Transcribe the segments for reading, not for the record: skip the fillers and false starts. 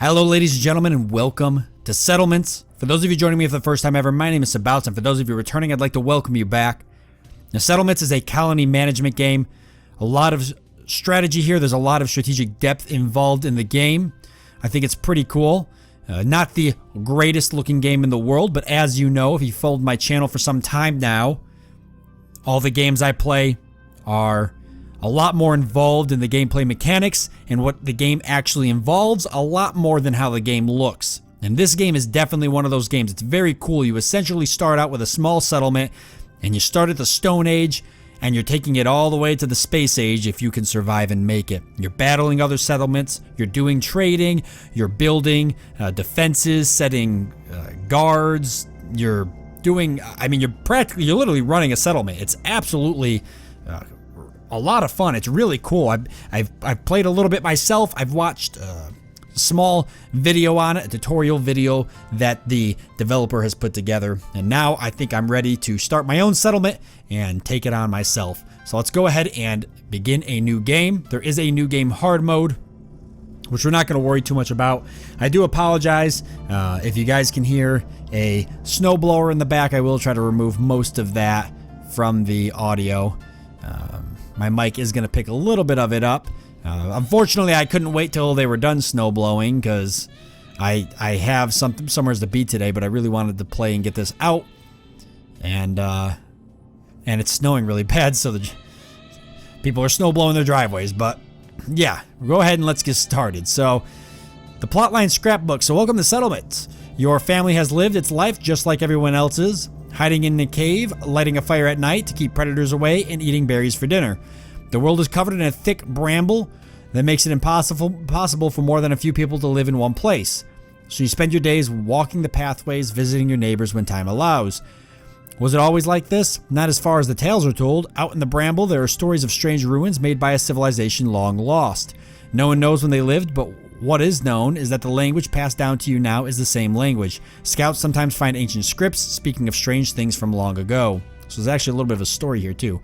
Hello ladies and gentlemen, and welcome to Settlements. For those of you joining me for the first time ever, my name is Sabouts, and for those of you returning, I'd like to welcome you back. Now, Settlements is a colony management game. A lot of strategy here. There's a lot of strategic depth involved in the game. I think it's pretty cool. Not the greatest looking game in the world, but as you know, if you followed my channel for some time now, all the games I play are a lot more involved in the gameplay mechanics and what the game actually involves, a lot more than how the game looks. And this game is definitely one of those games. It's very cool. You essentially start out with a small settlement, and you start at the Stone Age, and you're taking it all the way to the Space Age if you can survive and make it. You're battling other settlements, you're doing trading, you're building defenses, setting guards, you're doing, you're literally running a settlement. It's absolutely a lot of fun. It's really cool. I've played a little bit myself. I've watched a small video on it, a tutorial video that the developer has put together, and now I think I'm ready to start my own settlement and take it on myself. So let's go ahead and begin a new game. There is a new game hard mode, which we're not going to worry too much about. I do apologize if you guys can hear a snowblower in the back. I will try to remove most of that from the audio. My mic is going to pick a little bit of it up. Unfortunately, I couldn't wait till they were done snow blowing because I have somewhere to be today, but I really wanted to play and get this out. And it's snowing really bad, so the people are snow blowing their driveways. But yeah, go ahead and let's get started. So the plotline scrapbook. So welcome to Settlements. Your family has lived its life just like everyone else's, hiding in a cave, lighting a fire at night to keep predators away, and eating berries for dinner. The world is covered in a thick bramble that makes it impossible for more than a few people to live in one place. So you spend your days walking the pathways, visiting your neighbors when time allows. Was it always like this? Not as far as the tales are told. Out in the bramble, there are stories of strange ruins made by a civilization long lost. No one knows when they lived, but what is known is that the language passed down to you now is the same language. Scouts sometimes find ancient scripts speaking of strange things from long ago. So there's actually a little bit of a story here too.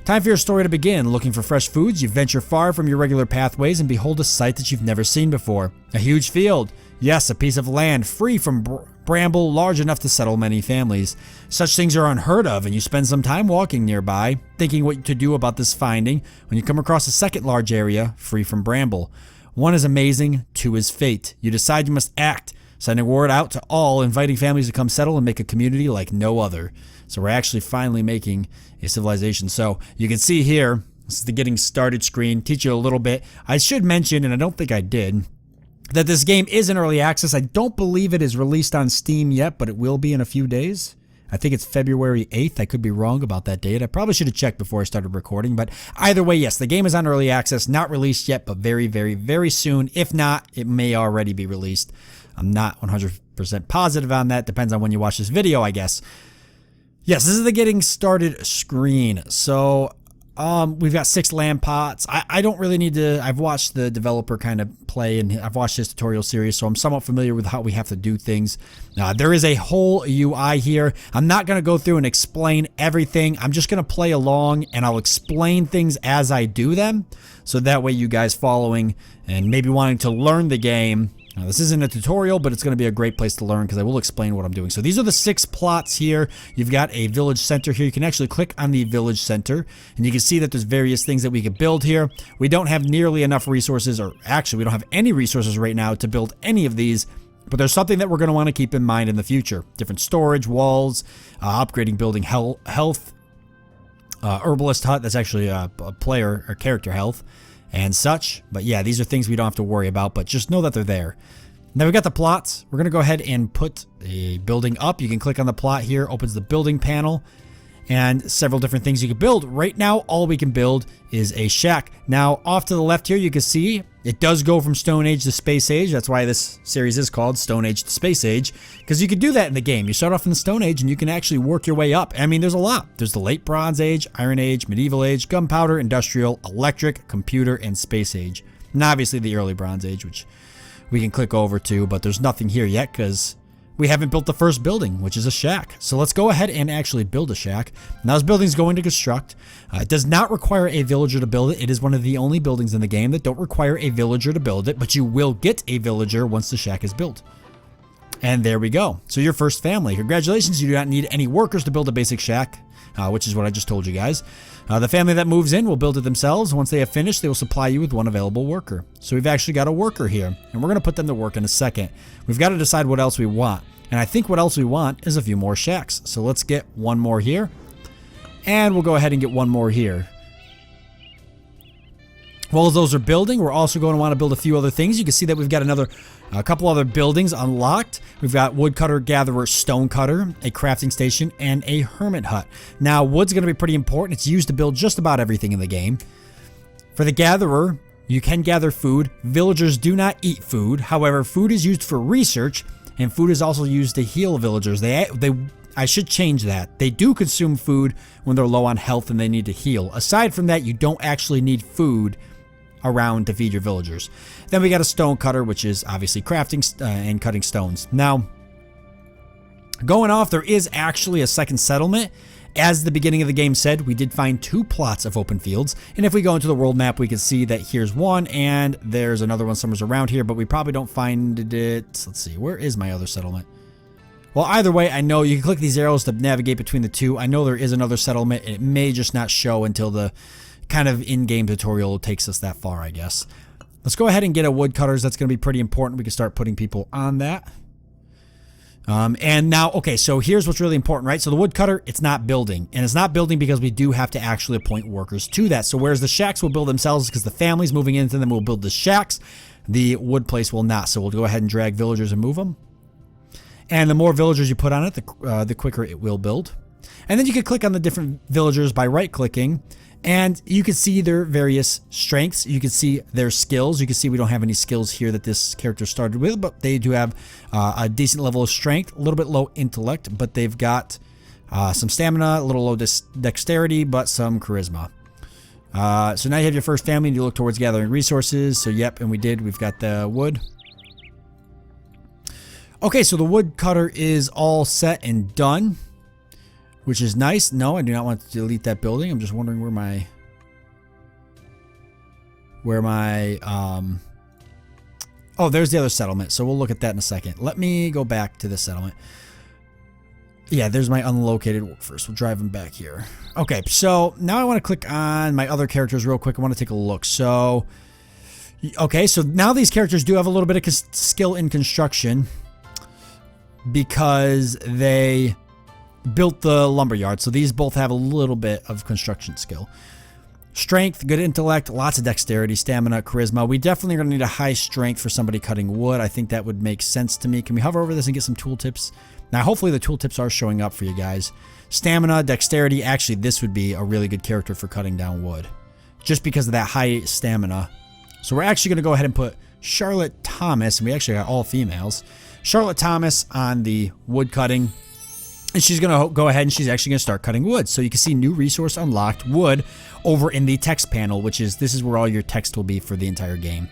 Time for your story to begin. Looking for fresh foods, you venture far from your regular pathways and behold a sight that you've never seen before. A huge field. Yes, a piece of land free from bramble large enough to settle many families. Such things are unheard of, and you spend some time walking nearby, thinking what to do about this finding when you come across a second large area free from bramble. One is amazing, two is fate. You decide you must act, sending word out to all, inviting families to come settle and make a community like no other. So we're actually finally making a civilization. So you can see here, this is the getting started screen, teach you a little bit. I should mention, and I don't think I did, that this game is in early access. I don't believe it is released on Steam yet, but it will be in a few days. I think it's February 8th. I could be wrong about that date. I probably should have checked before I started recording, but either way, yes, the game is on early access, not released yet, but very, very, very soon. If not, it may already be released. I'm not 100% positive on that. Depends on when you watch this video, I guess. Yes, this is the getting started screen. So we've got 6 land pots. I don't really need to, I've watched the developer kind of play, and I've watched his tutorial series, so I'm somewhat familiar with how we have to do things. There is a whole UI here. I'm not going to go through and explain everything. I'm just going to play along, and I'll explain things as I do them, so that way you guys following and maybe wanting to learn the game. Now, this isn't a tutorial, but it's going to be a great place to learn because I will explain what I'm doing. So these are the 6 plots here. You've got a village center here. You can actually click on the village center, and you can see that there's various things that we can build here. We don't have nearly enough resources, or actually we don't have any resources right now to build any of these, but there's something that we're going to want to keep in mind in the future. Different storage, walls, upgrading building health, herbalist hut, that's actually a player or character health, and such. But yeah, these are things we don't have to worry about, but just know that they're there. Now we've got the plots. We're going to go ahead and put a building up. You can click on the plot here, opens the building panel, and several different things you can build. Right now, all we can build is a shack. Now, off to the left here, you can see it does go from Stone Age to Space Age. That's why this series is called Stone Age to Space Age, because you can do that in the game. You start off in the Stone Age, and you can actually work your way up. I mean, there's a lot. There's the Late Bronze Age, Iron Age, Medieval Age, Gunpowder, Industrial, Electric, Computer, and Space Age. And obviously the Early Bronze Age, which we can click over to, but there's nothing here yet because we haven't built the first building, which is a shack. So let's go ahead and actually build a shack. Now this building's going to construct. It does not require a villager to build it. It is one of the only buildings in the game that don't require a villager to build it, but you will get a villager once the shack is built. And there we go. So your first family. Congratulations, you do not need any workers to build a basic shack, which is what I just told you guys. The family that moves in will build it themselves. Once they have finished, they will supply you with one available worker. So we've actually got a worker here, and we're going to put them to work in a second. We've got to decide what else we want. And I think what else we want is a few more shacks. So let's get one more here. And we'll go ahead and get one more here. While those are building, we're also going to want to build a few other things. You can see that we've got a couple other buildings unlocked. We've got woodcutter, gatherer, stonecutter, a crafting station, and a hermit hut. Now, wood's going to be pretty important. It's used to build just about everything in the game. For the gatherer, you can gather food. Villagers do not eat food. However, food is used for research, and food is also used to heal villagers. I should change that. They do consume food when they're low on health and they need to heal. Aside from that, you don't actually need food around to feed your villagers. Then we got a stone cutter, which is obviously crafting and cutting stones. Now, going off, there is actually a second settlement. As the beginning of the game said, we did find 2 plots of open fields. And if we go into the world map, we can see that here's one and there's another one somewhere around here, but we probably don't find it. Let's see, where is my other settlement? Well, either way, I know you can click these arrows to navigate between the two. I know there is another settlement. It may just not show until the kind of in-game tutorial takes us that far, I guess. Let's go ahead and get a woodcutters. That's going to be pretty important. We can start putting people on that. And now, okay, so here's what's really important, right? So the woodcutter, it's not building. And it's not building because we do have to actually appoint workers to that. So whereas the shacks will build themselves because the families moving into them will build the shacks, the wood place will not. So we'll go ahead and drag villagers and move them. And the more villagers you put on it, the quicker it will build. And then you can click on the different villagers by right-clicking. And you can see their various strengths. You can see their skills. You can see we don't have any skills here that this character started with, but they do have a decent level of strength, a little bit low intellect, but they've got some stamina, a little low dexterity, but some charisma. So now you have your first family and you look towards gathering resources. So yep, and we did. We've got the wood. Okay, so the woodcutter is all set and done, which is nice. No, I do not want to delete that building. I'm just wondering where my, oh, there's the other settlement. So we'll look at that in a second. Let me go back to the settlement. Yeah, there's my unlocated work first. We'll drive them back here. Okay, so now I want to click on my other characters real quick. I want to take a look. So, okay, so now these characters do have a little bit of skill in construction because they built the lumberyard. So these both have a little bit of construction skill. Strength, good intellect, lots of dexterity, stamina, charisma. We definitely are going to need a high strength for somebody cutting wood. I think that would make sense to me. Can we hover over this and get some tooltips? Now, hopefully the tooltips are showing up for you guys. Stamina, dexterity. Actually, this would be a really good character for cutting down wood, just because of that high stamina. So we're actually going to go ahead and put Charlotte Thomas, and we actually got all females. Charlotte Thomas on the wood cutting. And she's going to go ahead and she's actually going to start cutting wood. So you can see new resource unlocked, wood, over in the text panel, which is, this is where all your text will be for the entire game.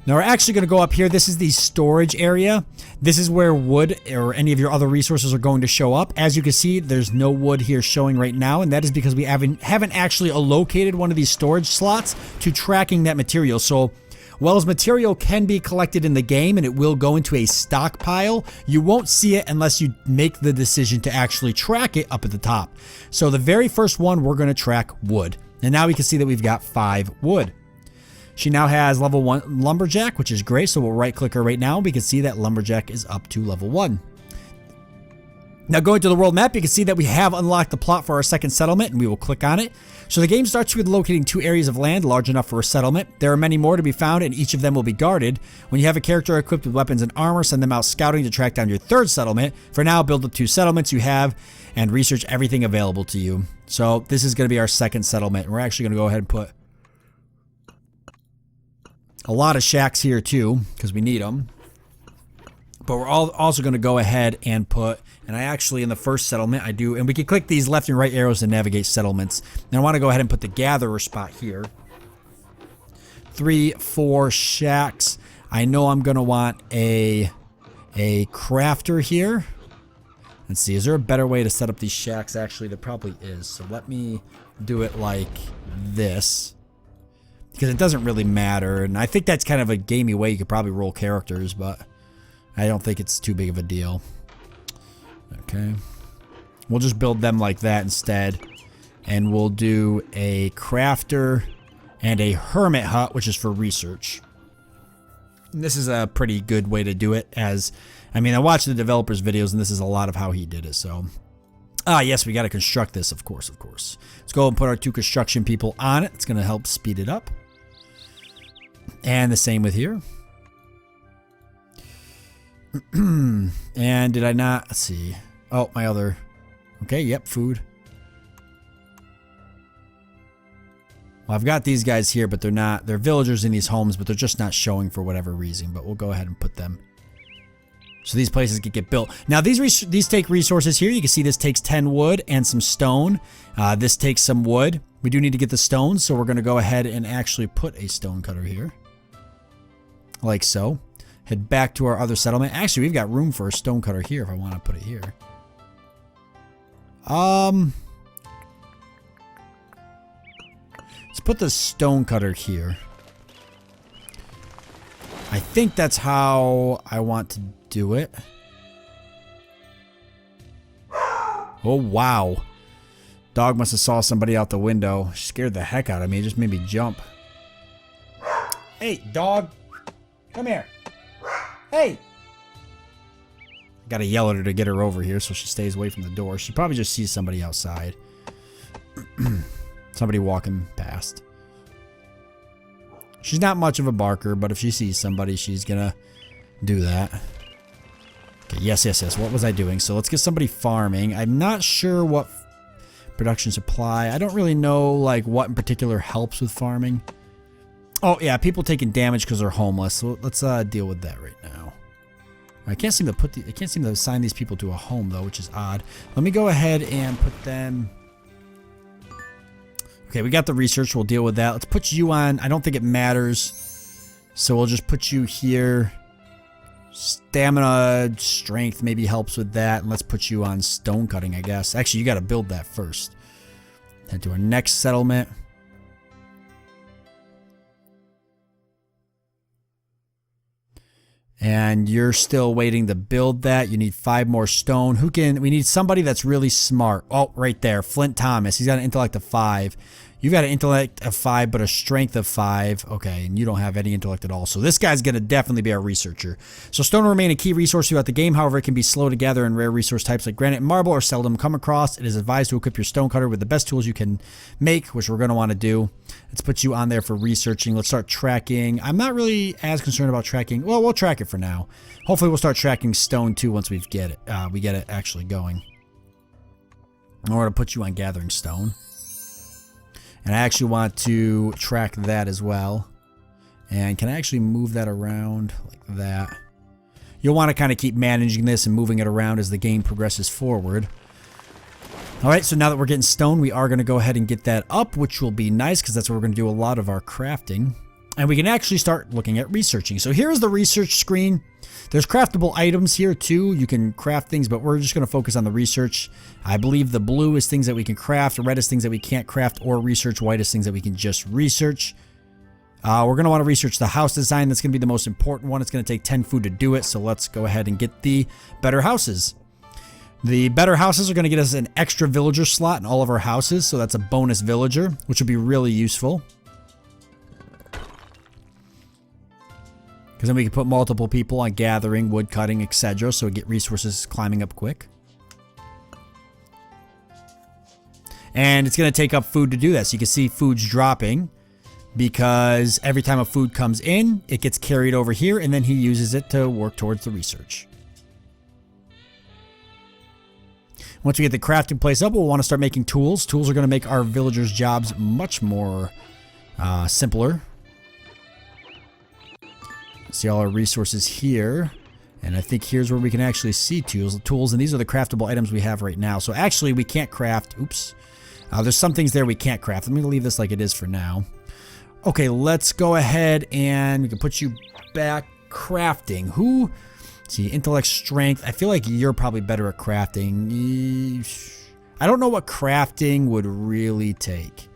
Now we're actually going to go up here. This is the storage area. This is where wood or any of your other resources are going to show up. As you can see, there's no wood here showing right now, and that is because we haven't actually allocated one of these storage slots to tracking that material. So while as material can be collected in the game and it will go into a stockpile, you won't see it unless you make the decision to actually track it up at the top. So the very first one, we're going to track wood. And now we can see that we've got 5 wood. She now has level 1 lumberjack, which is great. So we'll right click her right now. We can see that lumberjack is up to level 1. Now going to the world map, you can see that we have unlocked the plot for our second settlement, and we will click on it. So the game starts with locating 2 areas of land large enough for a settlement. There are many more to be found, and each of them will be guarded. When you have a character equipped with weapons and armor, send them out scouting to track down your 3rd settlement. For now, build the 2 settlements you have and research everything available to you. So this is going to be our second settlement. We're actually going to go ahead and put a lot of shacks here too, because we need them. But we're also going to go ahead and put, and I actually in the first settlement I do, and we can click these left and right arrows to navigate settlements. Now I want to go ahead and put the gatherer spot here. 3, 4 shacks. I know I'm going to want a a crafter here. Let's see, is there a better way to set up these shacks? Actually, there probably is. So let me do it like this. Because it doesn't really matter. And I think that's kind of a gamey way you could probably roll characters, but I don't think it's too big of a deal. Okay. We'll just build them like that instead. And we'll do a crafter and a hermit hut, which is for research. And this is a pretty good way to do it, as I mean, I watched the developer's videos and this is a lot of how he did it. So yes, we got to construct this, of course. Let's go and put our 2 construction people on it. It's going to help speed it up. And the same with here. And did I not? Let's see. Oh, my other. Okay, yep, food. Well, I've got these guys here, but they're not. They're villagers in these homes, but they're just not showing for whatever reason. But we'll go ahead and put them. So these places can get built. Now, these take resources here. You can see this takes 10 wood and some stone. This takes some wood. We do need to get the stone, so we're going to go ahead and actually put a stone cutter here. Like so. Head back to our other settlement. Actually, we've got room for a stone cutter here if I want to put it here. Let's put the stone cutter here. I think that's how I want to do it. Oh, wow. Dog must have saw somebody out the window. She scared the heck out of me. It just made me jump. Hey, dog. Come here. Hey. Gotta yell at her to get her over here so she stays away from the door. She probably just sees somebody outside. Somebody walking past. She's not much of a barker, but if she sees somebody, she's gonna do that. Okay, yes. What was I doing? So let's get somebody farming. I'm not sure what production supply. I don't really know like what in particular helps with farming. Oh yeah, people taking damage because they're homeless. So let's deal with that right now. I can't seem to assign these people to a home though, which is odd. Let me go ahead and put them. Okay, we got the research. We'll deal with that. Let's put you on. I don't think it matters. So we'll just put you here. Stamina, strength maybe helps with that. And let's put you on stone cutting, I guess. Actually, you got to build that first. Head to our next settlement. And you're still waiting to build that. You need 5 more stone. We need somebody that's really smart. Oh, right there. Flint Thomas. He's got an intellect of 5. You've got an intellect of 5, but a strength of 5. Okay, and you don't have any intellect at all. So this guy's going to definitely be our researcher. So stone will remain a key resource throughout the game. However, it can be slow to gather, and rare resource types like granite and marble are seldom come across. It is advised to equip your stone cutter with the best tools you can make, which we're going to want to do. Let's put you on there for researching. Let's start tracking. I'm not really as concerned about tracking. Well, we'll track it for now. Hopefully, we'll start tracking stone too once we get it actually going. I'm going to put you on gathering stone. And I actually want to track that as well. And can I actually move that around like that? You'll want to kind of keep managing this and moving it around as the game progresses forward. Alright, so now that we're getting stone, we are going to go ahead and get that up, which will be nice because that's where we're going to do a lot of our crafting. And we can actually start looking at researching. So here's the research screen. There's craftable items here too. You can craft things, but we're just going to focus on the research. I believe the blue is things that we can craft, red is things that we can't craft or research, white is things that we can just research. We're going to want to research the house design. That's going to be the most important one. It's going to take 10 food to do it, so let's go ahead and get the better houses. The better houses are going to get us an extra villager slot in all of our houses, so that's a bonus villager, which will be really useful. Because then we can put multiple people on gathering, wood cutting, etc. So we get resources climbing up quick. And it's going to take up food to do that. So you can see food's dropping because every time a food comes in, it gets carried over here and then he uses it to work towards the research. Once we get the crafting place up, we'll want to start making tools. Tools are going to make our villagers' jobs much more simpler. See all our resources here, and I think here's where we can actually see tools, and these are the craftable items we have right now. So actually we can't craft, oops, there's some things there we can't craft. Let me leave this like it is for now. Okay, let's go ahead and we can put you back crafting. See, intellect, strength. I feel like you're probably better at crafting. I don't know what crafting would really take.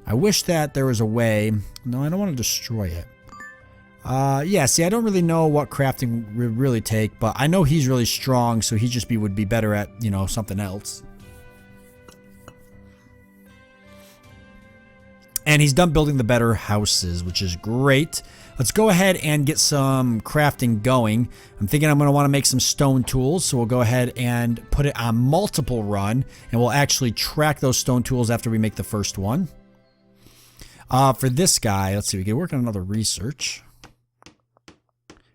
I wish that there was a way. No, I don't want to destroy it. Yeah, see, I don't really know what crafting would really take, but I know he's really strong, so he just would be better at, you know, something else. And he's done building the better houses, which is great. Let's go ahead and get some crafting going. I'm thinking I'm going to want to make some stone tools, so we'll go ahead and put it on multiple run, and we'll actually track those stone tools after we make the first one. For this guy, let's see, we can work on another research.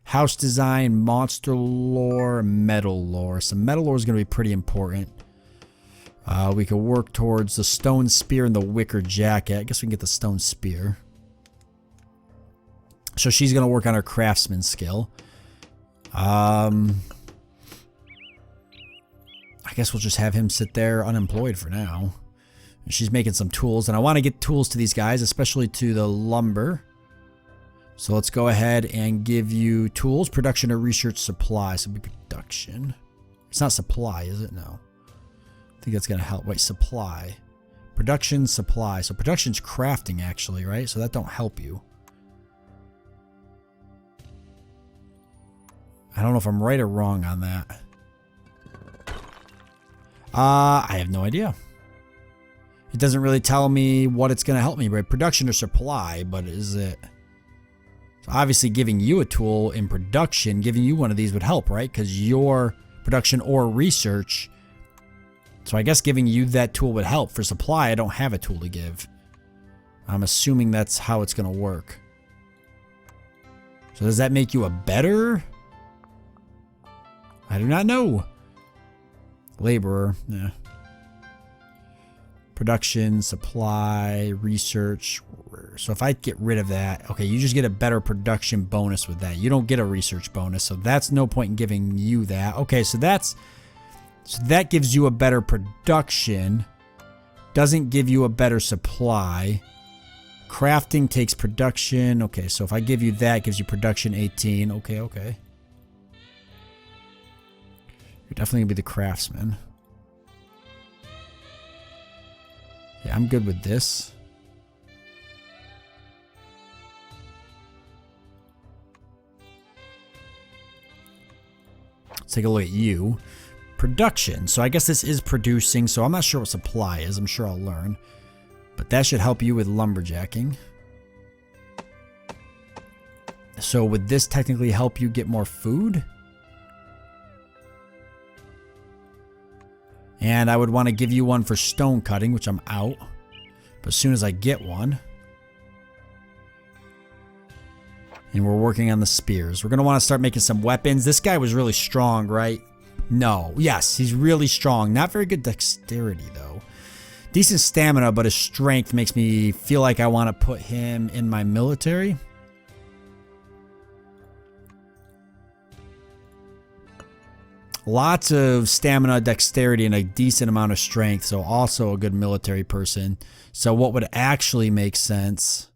House design, monster lore, metal lore. So metal lore is going to be pretty important. We could work towards the stone spear and the wicker jacket. I guess we can get the stone spear. So she's going to work on her craftsman skill. I guess we'll just have him sit there unemployed for now. She's making some tools, and I want to get tools to these guys, especially to the lumber. So let's go ahead and give you tools, production, or research supply. So it'll be production. It's not supply, is it? No. I think that's going to help. Wait, supply. Production, supply. So production's crafting, actually, right? So that don't help you. I don't know if I'm right or wrong on that. I have no idea. It doesn't really tell me what it's going to help me, right? Production or supply, but is it... Obviously, giving you a tool in production, giving you one of these would help, right? Because your production or research. So I guess giving you that tool would help. For supply, I don't have a tool to give. I'm assuming that's how it's going to work. So does that make you a better? I do not know. Laborer. Yeah. Production, supply, research. So if I get rid of that, okay, you just get a better production bonus with that. You don't get a research bonus, so that's no point in giving you that. Okay, so that gives you a better production. Doesn't give you a better supply. Crafting takes production. Okay, so if I give you that, it gives you production 18. Okay. You're definitely gonna be the craftsman. Yeah, I'm good with this. Let's take a look at you. Production. So I guess this is producing, so I'm not sure what supply is. I'm sure I'll learn. But that should help you with lumberjacking. So would this technically help you get more food? And I would want to give you one for stone cutting, which I'm out. But as soon as I get one. And we're working on the spears. We're going to want to start making some weapons. This guy was really strong, right? No. Yes, he's really strong. Not very good dexterity, though. Decent stamina, but his strength makes me feel like I want to put him in my military. Lots of stamina, dexterity, and a decent amount of strength. So also a good military person. So what would actually make sense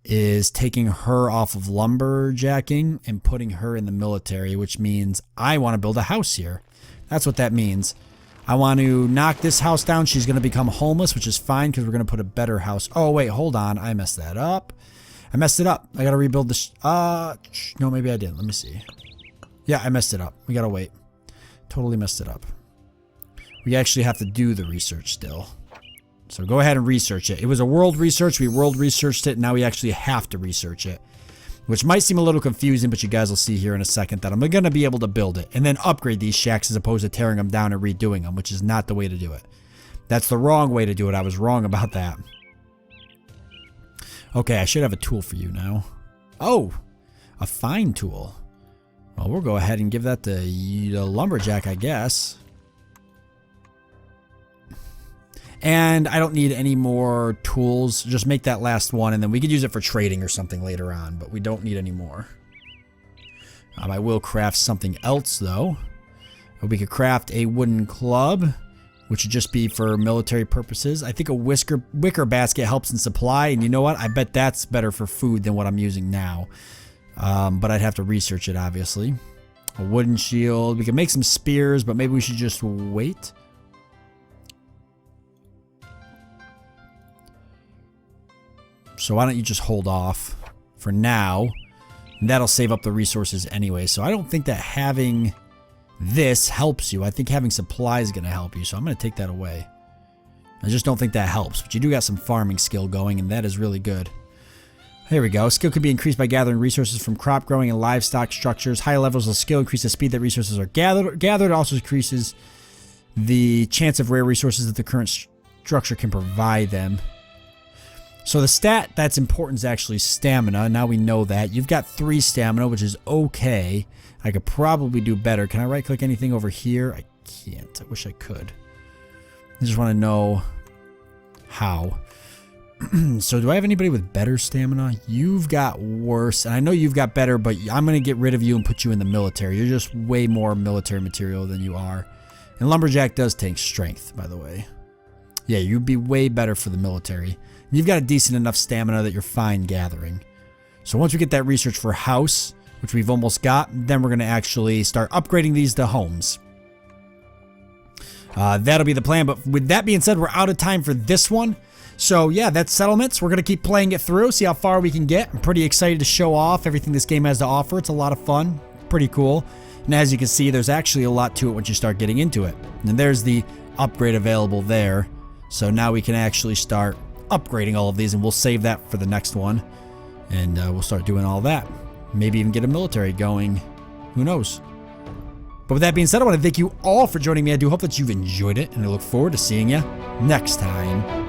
is taking her off of lumberjacking and putting her in the military, which means I want to build a house here. That's what that means. I want to knock this house down. She's going to become homeless, which is fine because we're going to put a better house. Oh, wait, hold on. I messed that up. I messed it up. I got to rebuild this. No, maybe I didn't. Let me see. Yeah, I messed it up. We got to wait. Totally messed it up. We actually have to do the research still. So go ahead and research it. It was a world research. We world researched it. Now we actually have to research it. Which might seem a little confusing, but you guys will see here in a second that I'm going to be able to build it. And then upgrade these shacks as opposed to tearing them down and redoing them, which is not the way to do it. That's the wrong way to do it. I was wrong about that. Okay, I should have a tool for you now. Oh, a fine tool. Well, we'll go ahead and give that to the lumberjack, I guess. And I don't need any more tools. Just make that last one, and then we could use it for trading or something later on, but we don't need any more. I will craft something else, though. We could craft a wooden club, which would just be for military purposes. I think a wicker basket helps in supply, and you know what? I bet that's better for food than what I'm using now. But I'd have to research it, obviously. A wooden shield. We can make some spears, but maybe we should just wait. So why don't you just hold off for now? And that'll save up the resources anyway. So I don't think that having this helps you. I think having supplies is going to help you. So I'm going to take that away. I just don't think that helps. But you do got some farming skill going, and that is really good. Here we go. Skill could be increased by gathering resources from crop growing and livestock structures. High levels of skill increase the speed that resources are gathered. Also increases the chance of rare resources that the current structure can provide them. So the stat that's important is actually stamina. Now we know that. You've got 3 stamina, which is okay. I could probably do better. Can I right-click anything over here? I can't. I wish I could. I just want to know how. So do I have anybody with better stamina? You've got worse. And I know you've got better, but I'm going to get rid of you and put you in the military. You're just way more military material than you are. And Lumberjack does take strength, by the way. Yeah, you'd be way better for the military. You've got a decent enough stamina that you're fine gathering. So once we get that research for house, which we've almost got, then we're going to actually start upgrading these to homes. That'll be the plan. But with that being said, we're out of time for this one. So yeah, that's settlements. We're going to keep playing it through, see how far we can get. I'm pretty excited to show off everything this game has to offer. It's a lot of fun. Pretty cool. And as you can see, there's actually a lot to it once you start getting into it. And there's the upgrade available there. So now we can actually start upgrading all of these, and we'll save that for the next one. And we'll start doing all that. Maybe even get a military going. Who knows? But with that being said, I want to thank you all for joining me. I do hope that you've enjoyed it, and I look forward to seeing you next time.